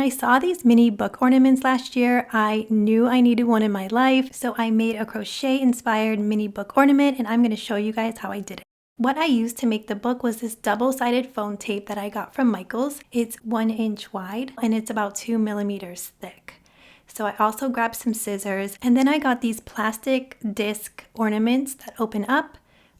I saw these mini book ornaments last year. I knew I needed one in my life, so I made a crochet inspired mini book ornament, and I'm going to show you guys how I did it. What I used to make the book was this double-sided foam tape that I got from Michael's. It's 1 inch wide and it's about 2 millimeters thick. So I also grabbed some scissors, and then I got these plastic disc ornaments that open up.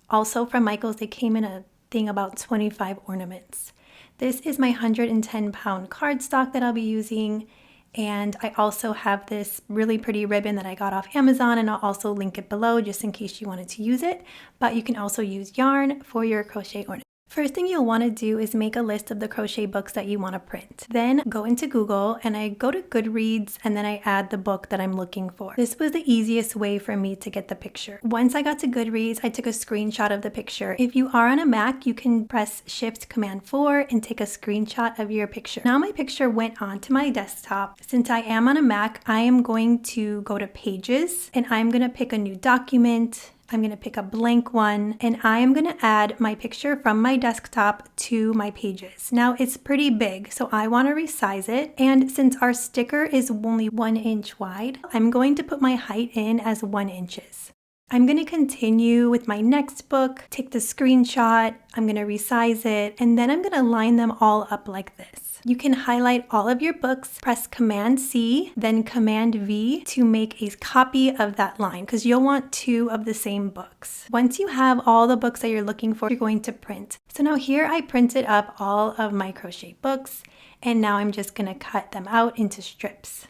Also from Michael's, they came in a thing about 25 ornaments. This is my 110-pound cardstock that I'll be using, and I also have this really pretty ribbon that I got off Amazon, and I'll also link it below just in case you wanted to use it, but you can also use yarn for your crochet ornament. First thing you'll want to do is make a list of the crochet books that you want to print. Then go into Google and I go to Goodreads and then I add the book that I'm looking for. This was the easiest way for me to get the picture. Once I got to Goodreads, I took a screenshot of the picture. If you are on a Mac, you can press Shift-Command-4 and take a screenshot of your picture. Now my picture went onto my desktop. Since I am on a Mac, I am going to go to Pages and I'm going to pick a new document. I'm going to pick a blank one, and I am going to add my picture from my desktop to my Pages. Now it's pretty big, so I want to resize it, and since our sticker is only 1 inch wide, I'm going to put my height in as 1 inches. I'm going to continue with my next book, take the screenshot, I'm going to resize it, and then I'm going to line them all up like this. You can highlight all of your books, press Command-C, then Command-V to make a copy of that line because you'll want 2 of the same books. Once you have all the books that you're looking for, you're going to print. So now here I printed up all of my crochet books, and now I'm just going to cut them out into strips.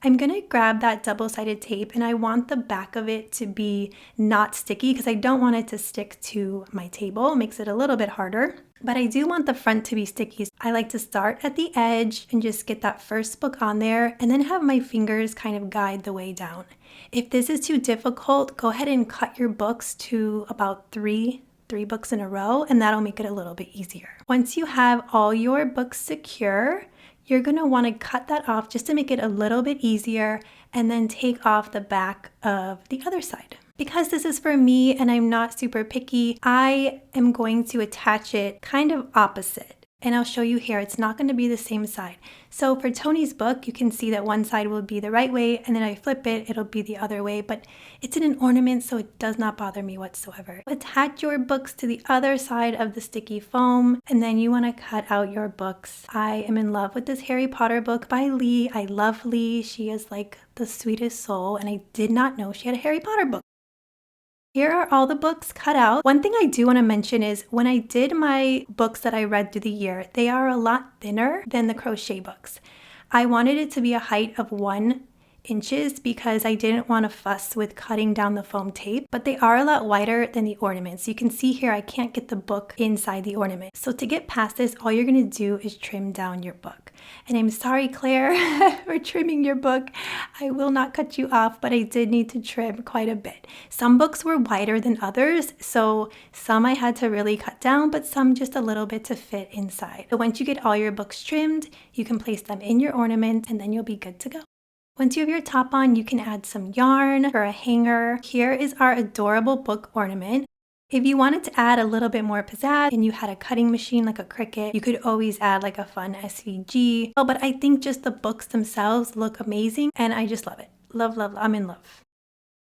I'm going to grab that double-sided tape, and I want the back of it to be not sticky because I don't want it to stick to my table. It makes it a little bit harder, but I do want the front to be sticky. I like to start at the edge and just get that first book on there and then have my fingers kind of guide the way down. If this is too difficult, go ahead and cut your books to about three books in a row, and that'll make it a little bit easier. Once you have all your books secure, you're going to want to cut that off just to make it a little bit easier, and then take off the back of the other side. Because this is for me and I'm not super picky, I am going to attach it kind of opposite. And I'll show you here, it's not going to be the same side. So for Tony's book, you can see that one side will be the right way, and then I flip it, it'll be the other way, but it's in an ornament, so it does not bother me whatsoever. Attach your books to the other side of the sticky foam, and then you want to cut out your books. I am in love with this Harry Potter book by Lee. I love Lee. She is like the sweetest soul, and I did not know she had a Harry Potter book. Here are all the books cut out. One thing I do want to mention is when I did my books that I read through the year, they are a lot thinner than the crochet books. I wanted it to be a height of 1 inches because I didn't want to fuss with cutting down the foam tape, but they are a lot wider than the ornaments. You can see here I can't get the book inside the ornament. So to get past this, all you're going to do is trim down your book. And I'm sorry, Claire, for trimming your book. I will not cut you off, but I did need to trim quite a bit. Some books were wider than others, so some I had to really cut down, but some just a little bit to fit inside. So once you get all your books trimmed, you can place them in your ornament and then you'll be good to go. Once you have your top on, you can add some yarn for a hanger. Here is our adorable book ornament. If you wanted to add a little bit more pizzazz and you had a cutting machine like a Cricut, you could always add like a fun SVG. Oh, but I think just the books themselves look amazing and I just love it. Love, love, I'm in love.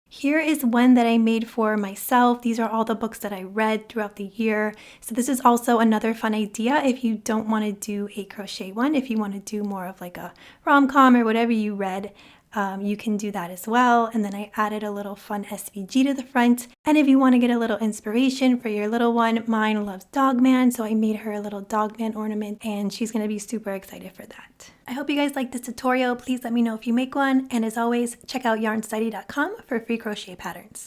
Here is one that I made for myself. These are all the books that I read throughout the year. So this is also another fun idea if you don't want to do a crochet one. If you want to do more of like a rom-com or whatever you read, you can do that as well. And then I added a little fun SVG to the front. And if you want to get a little inspiration for your little one, mine loves Dogman, so I made her a little Dogman ornament and she's going to be super excited for that. I hope you guys liked this tutorial. Please let me know if you make one. And as always, check out yarnstudy.com for free crochet patterns.